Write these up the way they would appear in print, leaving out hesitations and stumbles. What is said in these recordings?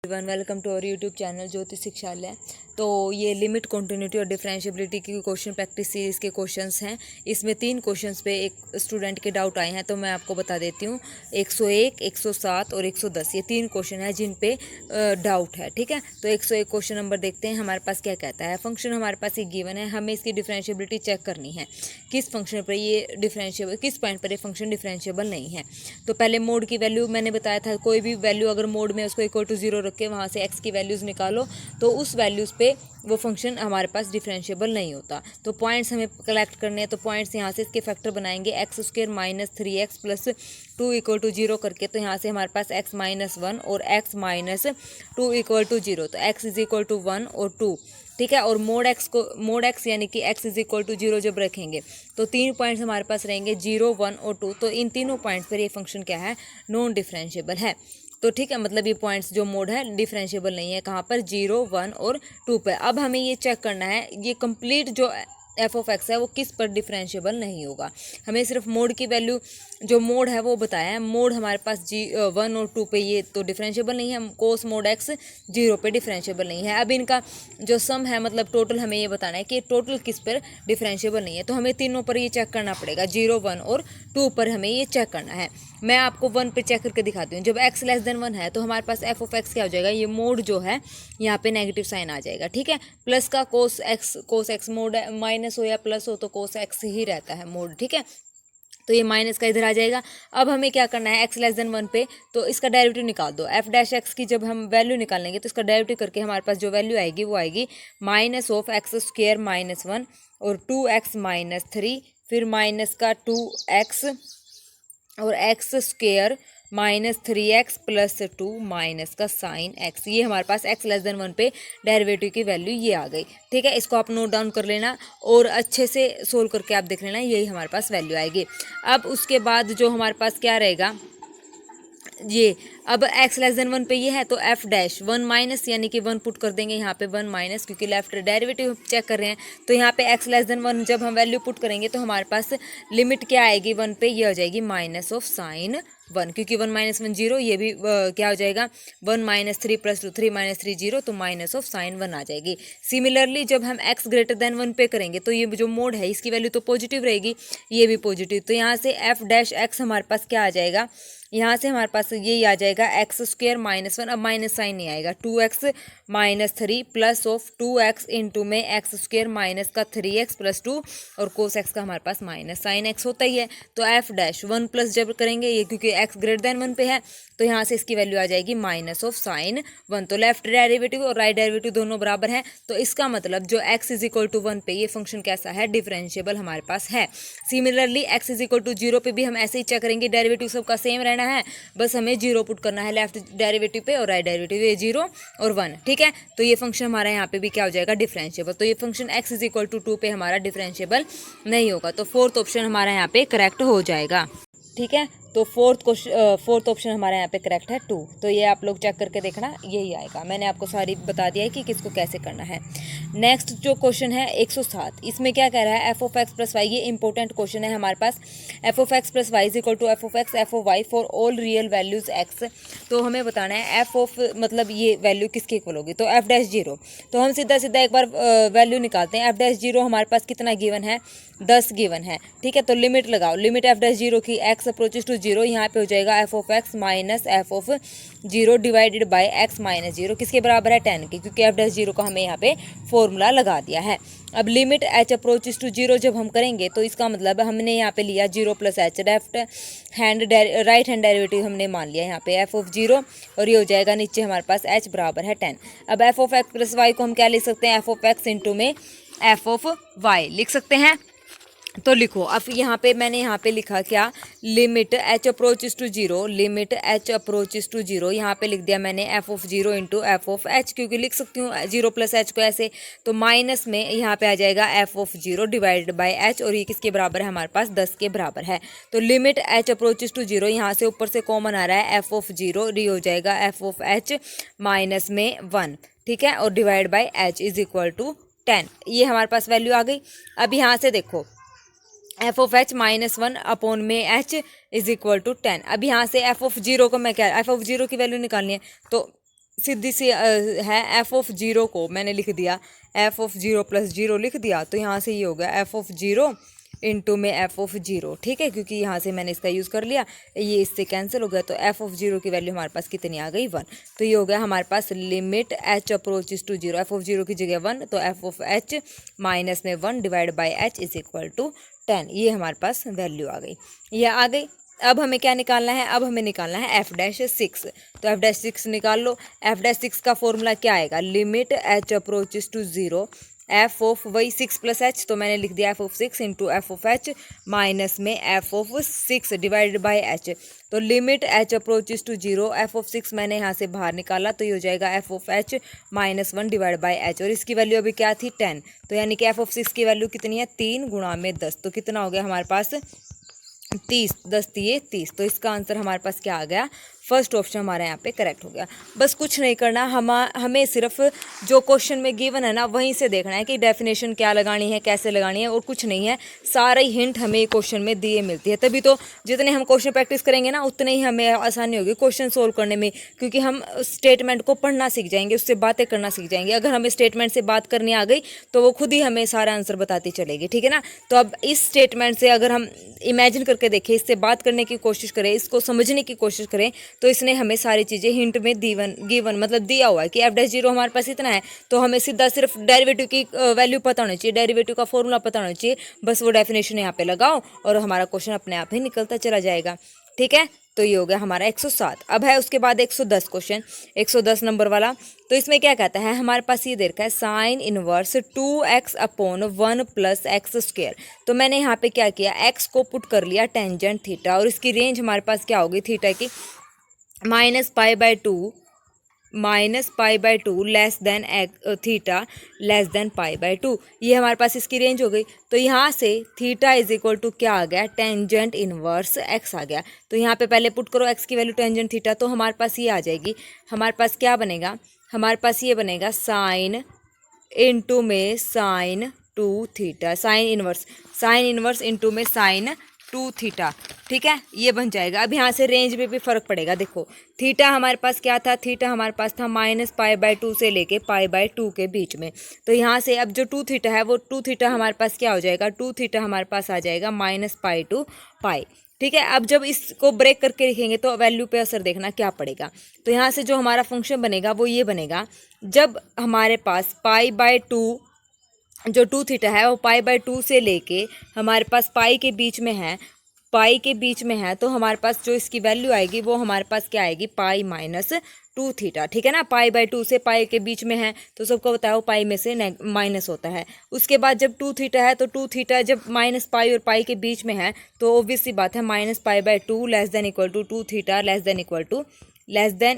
Welcome to our YouTube channel Jyoti Shikshalaya. तो ये limit, continuity और डिफरेंशिएबिलिटी की क्वेश्चन प्रैक्टिस सीरीज़ के क्वेश्चंस हैं। इसमें 3 क्वेश्चंस पे एक स्टूडेंट के डाउट आए हैं, तो मैं आपको बता देती हूँ। 101, 107 और 110 ये 3 क्वेश्चन है जिन पे डाउट है। ठीक है, तो 101 क्वेश्चन नंबर देखते हैं हमारे पास क्या कहता है। फंक्शन हमारे पास एक गिवन है, हमें इसकी डिफरेंशिएबिलिटी चेक करनी है। किस फंक्शन पर ये डिफरेंशिएबल, किस पॉइंट पर ये फंक्शन डिफरेंशिएबल नहीं है। तो पहले मोड की वैल्यू मैंने बताया था, कोई भी वैल्यू अगर मोड में उसको इक्वल टू 0 रख के वहाँ से x की वैल्यूज़ निकालो तो उस वैल्यूज़ पे वो फंक्शन हमारे पास डिफरेंशिएबल नहीं होता। तो पॉइंट्स हमें कलेक्ट करने हैं, तो पॉइंट्स यहाँ से इसके फैक्टर बनाएंगे x² minus 3x plus 2 equal to 0 करके। तो यहाँ से हमारे पास x माइनस 1 और x माइनस 2 इक्वल टू 0, तो x इज इक्वल टू 1 और 2। ठीक है, और मोड x यानी कि x इज इक्वल टू 0 जब रखेंगे तो 3 पॉइंट्स हमारे पास रहेंगे 0, 1 और 2। तो इन तीनों पॉइंट्स पर ये फंक्शन क्या है, नॉन डिफरेंशिएबल है। तो ठीक है, मतलब ये पॉइंट्स जो मोड है डिफरेंशिएबल नहीं है, कहाँ पर, 0, 1 और 2 पे। अब हमें ये चेक करना है ये कंप्लीट जो एफ ऑफ एक्स है वो किस पर डिफरेंशिएबल नहीं होगा। हमें सिर्फ मोड की वैल्यू, जो मोड है वो बताया है। मोड हमारे पास 1 और 2 पे ये तो डिफरेंशिएबल नहीं है। कोस मोड एक्स 0 पे डिफरेंशिएबल नहीं है। अब इनका जो सम है, मतलब टोटल, हमें ये बताना है कि टोटल किस पर डिफरेंशिएबल नहीं है। तो हमें तीनों पर ये चेक करना पड़ेगा, 0, 1 और 2 पर हमें ये चेक करना है। मैं आपको 1 पे चेक करके दिखाती हूँ। जब x लेस देन 1 है तो हमारे पास एफ ऑफ एक्स क्या हो जाएगा, ये मोड जो है यहाँ पे नेगेटिव साइन आ जाएगा। ठीक है, प्लस का कोस एक्स मोड माइनस हो या प्लस हो तो कोस एक्स ही रहता है मोड। ठीक है, तो ये माइनस का इधर आ जाएगा। अब हमें क्या करना है, x लेस देन 1 पे तो इसका डेरिवेटिव निकाल दो। f डैश एक्स की जब हम वैल्यू निकालेंगे तो इसका डेरिवेटिव करके हमारे पास जो वैल्यू आएगी वो आएगी माइनस ऑफ x² माइनस 1 और 2x माइनस 3, फिर माइनस का 2x और x² minus 3x plus 2 minus का साइन x। ये हमारे पास x लेस देन 1 पे डेरिवेटिव की वैल्यू ये आ गई। ठीक है, इसको आप नोट डाउन कर लेना और अच्छे से सोल्व करके आप देख लेना, यही हमारे पास वैल्यू आएगी। अब उसके बाद जो हमारे पास क्या रहेगा, ये अब x लेस देन 1 पे ये है तो f डैश 1 माइनस यानी कि 1 पुट कर देंगे यहाँ पे 1 माइनस, क्योंकि लेफ्ट डेरिवेटिव चेक कर रहे हैं। तो यहाँ पे x लेस देन 1 जब हम वैल्यू पुट करेंगे तो हमारे पास लिमिट क्या आएगी 1 पे, ये हो जाएगी माइनस ऑफ साइन 1, क्योंकि 1 माइनस 1 0, ये भी क्या हो जाएगा 1 माइनस 3 प्लस 2 3 माइनस 3 0, तो माइनस ऑफ साइन 1 आ जाएगी। सिमिलरली जब हम x ग्रेटर देन 1 पे करेंगे तो ये जो मोड है इसकी वैल्यू तो पॉजिटिव रहेगी, ये भी पॉजिटिव। तो यहाँ से f डैश एक्स हमारे पास क्या आ जाएगा, यहाँ से हमारे पास ये आ जाएगा x² माइनस 1, अब माइनस साइन नहीं आएगा, 2x minus 3 plus of 2x into में x² माइनस का 3x प्लस 2 और कोस x का हमारे पास माइनस साइन x होता ही है। तो f डैश 1 प्लस जब करेंगे ये, क्योंकि x ग्रेटर देन 1 पे है, तो यहाँ से इसकी वैल्यू आ जाएगी माइनस ऑफ साइन 1। तो लेफ्ट डेरिवेटिव और राइट डेरिवेटिव दोनों बराबर हैं, तो इसका मतलब जो x इज इक्वल टू 1 पे ये फंक्शन कैसा है, डिफरेंशिएबल हमारे पास है। Similarly x is equal to 0 पे भी हम ऐसे ही चेक करेंगे, डेरिवेटिव सबका सेम रहना है, बस हमें 0 पुट करना है लेफ्ट डेरिवेटिव पे और राइट डेरिवेटिव ये 0 और 1। ठीक है, तो ये फंक्शन हमारा यहाँ पे भी क्या हो जाएगा, डिफरेंशिएबल। तो ये function x is equal to 2 पे हमारा डिफरेंशिएबल नहीं होगा, तो फोर्थ ऑप्शन हमारा यहाँ पे करेक्ट हो जाएगा। ठीक है, तो फोर्थ ऑप्शन हमारे यहाँ पे करेक्ट है 2। तो ये आप लोग चेक करके देखना, यही आएगा। मैंने आपको सारी बता दिया है कि किसको कैसे करना है। नेक्स्ट जो क्वेश्चन है 107, इसमें क्या कह रहा है, f of x plus y, ये इंपॉर्टेंट क्वेश्चन है हमारे पास। F of x plus y is equal to f of x f of y for all real values x. तो हमें बताना है एफ ऑफ, मतलब ये वैल्यू किसके इक्वल होगी, तो एफ डैश 0। तो हम सीधा सीधा एक बार वैल्यू निकालते हैं। एफ डैश 0 हमारे पास कितना गिवन है, 10 गिवन है। ठीक है, तो लिमिट लगाओ, लिमिट एफ डैश 0 की x अप्रोचेस टू 0, यहाँ पे हो जाएगा F of x minus F of 0 divided by x minus 0, किसके बराबर है 10 की, क्योंकि एफ डैश 0 का हमें यहाँ पे फॉर्मूला लगा दिया है। अब लिमिट h अप्रोचेस टू 0 जब हम करेंगे तो इसका मतलब हमने यहाँ पे लिया 0 plus h, right hand derivative हमने मान लिया यहाँ पे एफ ऑफ 0, और ये हो जाएगा नीचे हमारे पास h बराबर है 10। अब f of x plus y को हम क्या लिख सकते हैं, एफ ऑफ एक्स इंटू में एफ ऑफ वाई लिख सकते हैं। तो लिखो, अब यहाँ पे मैंने यहाँ पे लिखा क्या, limit h approaches to 0, limit h approaches to 0, यहाँ पे लिख दिया मैंने f of 0 into f of h, क्योंकि लिख सकती हूँ 0 प्लस h को ऐसे। तो माइनस में यहाँ पे आ जाएगा f of 0 divided by h, और ये किसके बराबर है हमारे पास, 10 के बराबर है। तो लिमिट h अप्रोचेस टू 0, यहाँ से ऊपर से कॉमन आ रहा है f ऑफ 0, ये हो जाएगा f ऑफ h माइनस में 1। ठीक है, और divide by h is equal to 10, ये हमारे पास वैल्यू आ गई। अब यहाँ से देखो F of h minus 1 upon में एच इज इक्वल टू 10। अब यहाँ से एफ ऑफ 0 को मैं क्या, एफ ऑफ 0 की वैल्यू निकालनी है, तो सीधी सी है, एफ ऑफ जीरो को मैंने लिख दिया f of zero plus zero लिख दिया, तो यहाँ से ये हो गया एफ ऑफ जीरो इंटू में एफ ऑफ जीरो, ठीक है, क्योंकि यहाँ से मैंने इसका यूज़ कर लिया, ये इससे कैंसिल हो गया, तो एफ ऑफ जीरो की वैल्यू हमारे पास कितनी आ गई 1। तो ये हो गया हमारे पास limit h approaches to zero, f of zero की जगह 1, तो एफ ऑफ एच माइनस में 1 divide by h is equal to 10, ये हमारे पास वैल्यू आ गई, ये आ गई। अब हमें क्या निकालना है, अब हमें निकालना है एफ डैश 6, तो एफ डैश 6 निकाल लो। एफ डैश 6 का फॉर्मूला क्या आएगा, limit h approaches to zero f of वही 6 प्लस एच, तो मैंने लिख दिया f of 6 into f of h minus में f of 6 divided by h, तो limit h approaches to zero f of 6 मैंने यहाँ से बाहर निकाला, तो ये हो जाएगा F of h minus 1 divide by H, और इसकी वैल्यू अभी क्या थी 10, तो यानी कि एफ ऑफ 6 की वैल्यू कितनी है 3 गुणा में 10, तो कितना हो गया हमारे पास 30, 10 दिए 30, तो इसका आंसर हमारे पास क्या आ गया, फर्स्ट ऑप्शन हमारा यहाँ पे करेक्ट हो गया। बस कुछ नहीं करना, हमें सिर्फ जो क्वेश्चन में गिवन है ना वहीं से देखना है कि डेफिनेशन क्या लगानी है, कैसे लगानी है, और कुछ नहीं है, सारा ही हिंट हमें क्वेश्चन में दिए मिलती है। तभी तो जितने हम क्वेश्चन प्रैक्टिस करेंगे ना उतने ही हमें आसानी होगी क्वेश्चन सोल्व करने में, क्योंकि हम स्टेटमेंट को पढ़ना सीख जाएंगे, उससे बातें करना सीख जाएंगे। अगर हमें स्टेटमेंट से बात करनी आ गई तो वो खुद ही हमें सारा आंसर बताती चलेगी, ठीक है ना। तो अब इस स्टेटमेंट से अगर हम इमेजिन करके देखें, इससे बात करने की कोशिश करें, इसको समझने की कोशिश करें, तो इसने हमें सारी चीज़ें हिंट में गिवन मतलब दिया हुआ है कि एफ डैश जीरो हमारे पास इतना है, तो हमें सीधा सिर्फ डेरिवेटिव की वैल्यू पता होनी चाहिए, डेरिवेटिव का फॉर्मूला पता होना चाहिए, बस वो डेफिनेशन यहाँ पे लगाओ और हमारा क्वेश्चन अपने आप ही निकलता चला जाएगा, ठीक है। तो ये हो गया हमारा 107। अब है उसके बाद 110 क्वेश्चन, 110 नंबर वाला। तो इसमें क्या कहता है, हमारे पास ये दे रखा है sine inverse 2x upon 1 plus x square. तो मैंने यहाँ पे क्या किया, x को पुट कर लिया टेंजेंट थीटा, और इसकी रेंज हमारे पास क्या होगी थीटा की, -π/2 less than theta less than π/2, ये हमारे पास इसकी रेंज हो गई। तो यहाँ से थीटा इज इक्वल टू क्या आ गया, टेंजेंट इनवर्स x आ गया। तो यहाँ पे पहले पुट करो x की वैल्यू टेंजेंट थीटा, तो हमारे पास ये आ जाएगी, हमारे पास क्या बनेगा, हमारे पास ये बनेगा साइन इंटू में sine 2 theta, sine inverse into में साइन 2 थीटा, ठीक है, ये बन जाएगा। अब यहाँ से रेंज में भी फर्क पड़ेगा, देखो थीटा हमारे पास क्या था, थीटा हमारे पास था -π/2 से लेके π/2 के बीच में। तो यहाँ से अब जो 2 थीटा है वो 2 थीटा हमारे पास क्या हो जाएगा, 2 थीटा हमारे पास आ जाएगा -π to π, ठीक है। अब जब इसको ब्रेक करके लिखेंगे तो वैल्यू पे असर देखना क्या पड़ेगा। तो यहाँ से जो हमारा फंक्शन बनेगा वो ये बनेगा, जब हमारे पास π/2 जो 2 थीटा है वो π/2 से लेके हमारे पास पाई के बीच में है, तो हमारे पास जो इसकी वैल्यू आएगी वो हमारे पास क्या आएगी, π-2 थीटा, ठीक है ना। π/2 से पाई के बीच में है तो सबको बताया वो पाई में से माइनस होता है। उसके बाद जब 2 थीटा है तो 2 थीटा जब -π और पाई के बीच में है तो ऑब्वियस सी बात है -π/2 less than equal to 2 theta less than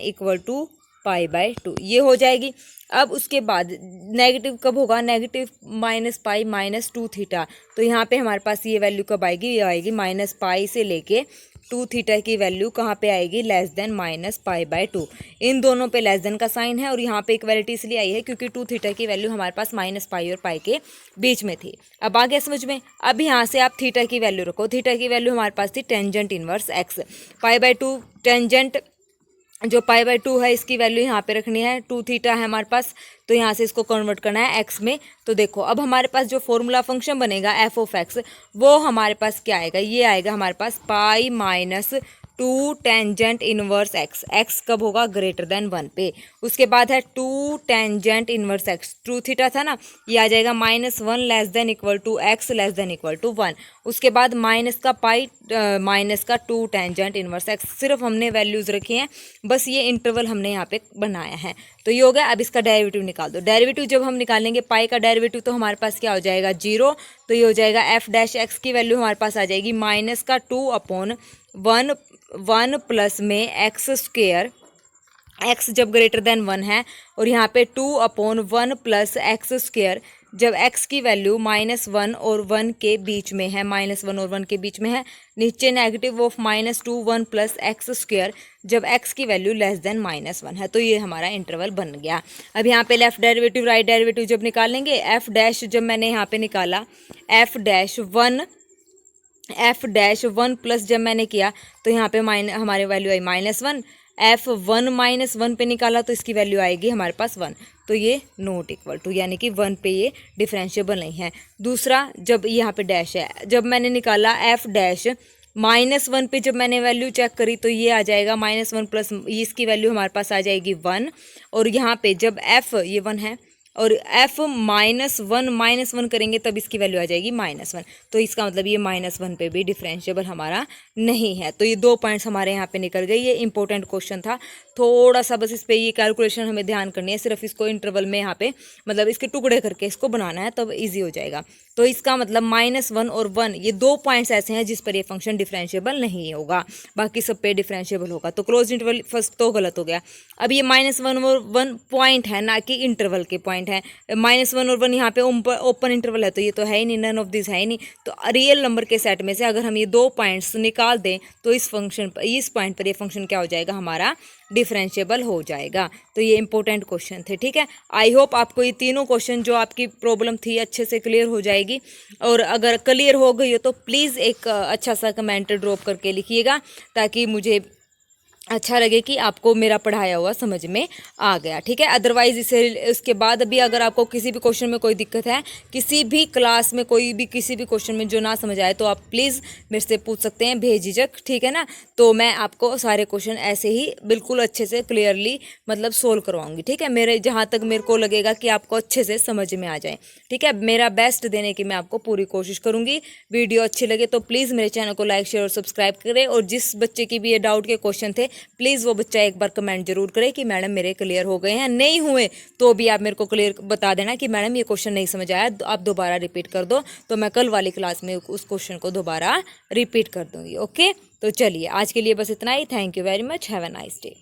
equal to π/2, ये हो जाएगी। अब उसके बाद नेगेटिव कब होगा, नेगेटिव -π -2 थीटा, तो यहाँ पे हमारे पास ये वैल्यू कब आएगी, ये आएगी -π से लेके 2 थीटा की वैल्यू कहाँ पे आएगी, लेस देन -π/2। इन दोनों पे लेस देन का साइन है और यहाँ पे इक्वलिटी इसलिए आई है क्योंकि 2 थीटा की वैल्यू हमारे पास -π और पाई के बीच में थी। अब आ गया समझ में। अब यहाँ से आप थीटा की वैल्यू रखो, थीटा की वैल्यू हमारे पास थी टेंजेंट इनवर्स x, π/2 टेंजेंट जो π/2 है इसकी वैल्यू यहाँ पे रखनी है, 2 थीटा है हमारे पास, तो यहाँ से इसको कन्वर्ट करना है x में। तो देखो अब हमारे पास जो फॉर्मूला फंक्शन बनेगा f ऑफ x वो हमारे पास क्या आएगा, ये आएगा हमारे पास π - 2 टेंजेंट इनवर्स x कब होगा, ग्रेटर देन 1 पे। उसके बाद है 2 टेंजेंट इनवर्स x, 2 थीटा था ना, ये आ जाएगा -1 less than equal to x less than equal to 1। उसके बाद माइनस का 2 टेंजेंट इनवर्स x, सिर्फ हमने वैल्यूज रखी हैं, बस ये इंटरवल हमने यहाँ पे बनाया है। तो ये हो गया। अब इसका डेरिवेटिव निकाल दो। डेरिवेटिव जब हम निकालेंगे पाई का डेरिवेटिव तो हमारे पास क्या हो जाएगा, 0। तो ये हो जाएगा f डैश x की वैल्यू हमारे पास आ जाएगी -2/1 प्लस में x स्क्वेयर, x जब ग्रेटर देन 1 है, और यहाँ पे 2/1 प्लस एक्स स्क्वेयर जब x की वैल्यू -1 और 1 के बीच में है, -1 और 1 के बीच में है, नीचे negative of -2/1 plus x square जब x की वैल्यू लेस देन -1 है। तो ये हमारा इंटरवल बन गया। अब यहाँ पे लेफ्ट डेरिवेटिव राइट डेरिवेटिव जब निकालेंगे, f डैश जब मैंने यहाँ पे निकाला f डैश 1 प्लस जब मैंने किया तो यहाँ पे हमारे वैल्यू आई -1, F1 माइनस 1 पे निकाला तो इसकी वैल्यू आएगी हमारे पास 1, तो ये नॉट इक्वल टू, यानी कि 1 पे ये डिफरेंशिएबल नहीं है। दूसरा, जब यहाँ पे डैश है, जब मैंने निकाला F डैश -1 पे, जब मैंने वैल्यू चेक करी तो ये आ जाएगा -1 प्लस इसकी वैल्यू हमारे पास आ जाएगी 1, और यहाँ पे जब F ये 1 है और F -1 करेंगे तब इसकी वैल्यू आ जाएगी -1, तो इसका मतलब ये -1 पे भी डिफरेंशिएबल हमारा नहीं है। तो ये 2 पॉइंट्स हमारे यहाँ पे निकल गए। ये इंपॉर्टेंट क्वेश्चन था, थोड़ा सा बस इस पे ये कैलकुलेशन हमें ध्यान करनी है, सिर्फ इसको इंटरवल में यहाँ पे मतलब इसके टुकड़े करके इसको बनाना है, तब ईजी हो जाएगा। तो इसका मतलब -1 और 1 ये 2 पॉइंट्स ऐसे हैं जिस पर ये फंक्शन डिफरेंशिएबल नहीं होगा, बाकी सब पे डिफरेंशिएबल होगा। तो क्लोज इंटरवल फर्स्ट तो गलत हो गया। अब ये -1 और 1 पॉइंट है, ना कि इंटरवल के पॉइंट है। -1 और 1 यहाँ पे ओपन इंटरवल है, तो ये तो है ही नहीं, नन ऑफ दिस है ही नहीं। तो रियल नंबर के सेट में से अगर हम ये 2 पॉइंट्स निकाल दें तो इस पॉइंट पर ये फंक्शन क्या हो जाएगा, हमारा डिफरेंशिएबल हो जाएगा। तो ये इंपॉर्टेंट क्वेश्चन थे, ठीक है। आई होप आपको ये तीनों क्वेश्चन जो आपकी प्रॉब्लम थी अच्छे से क्लियर हो जाएगी, और अगर क्लियर हो गई हो तो प्लीज़ एक अच्छा सा कमेंट ड्रॉप करके लिखिएगा, ताकि मुझे अच्छा लगे कि आपको मेरा पढ़ाया हुआ समझ में आ गया, ठीक है। अदरवाइज इसके बाद भी अगर आपको किसी भी क्वेश्चन में कोई दिक्कत है, किसी भी क्लास में कोई भी किसी भी क्वेश्चन में जो ना समझ आए, तो आप प्लीज़ मेरे से पूछ सकते हैं बेझिझक, ठीक है ना। तो मैं आपको सारे क्वेश्चन ऐसे ही बिल्कुल अच्छे से क्लियरली मतलब सोल्व करवाऊंगी, ठीक है। मेरे जहाँ तक मेरे को लगेगा कि आपको अच्छे से समझ में आ जाए, ठीक है। मेरा बेस्ट देने की मैं आपको पूरी कोशिश करूँगी। वीडियो अच्छी लगे तो प्लीज़ मेरे चैनल को लाइक शेयर और सब्सक्राइब करें, और जिस बच्चे की भी ये डाउट के क्वेश्चन थे प्लीज़ वो बच्चा एक बार कमेंट जरूर करे कि मैडम मेरे क्लियर हो गए हैं। नहीं हुए तो भी आप मेरे को क्लियर बता देना कि मैडम ये क्वेश्चन नहीं समझ आया, आप दोबारा रिपीट कर दो, तो मैं कल वाली क्लास में उस क्वेश्चन को दोबारा रिपीट कर दूंगी। ओके, तो चलिए आज के लिए बस इतना ही। Thank you very much, have a nice day.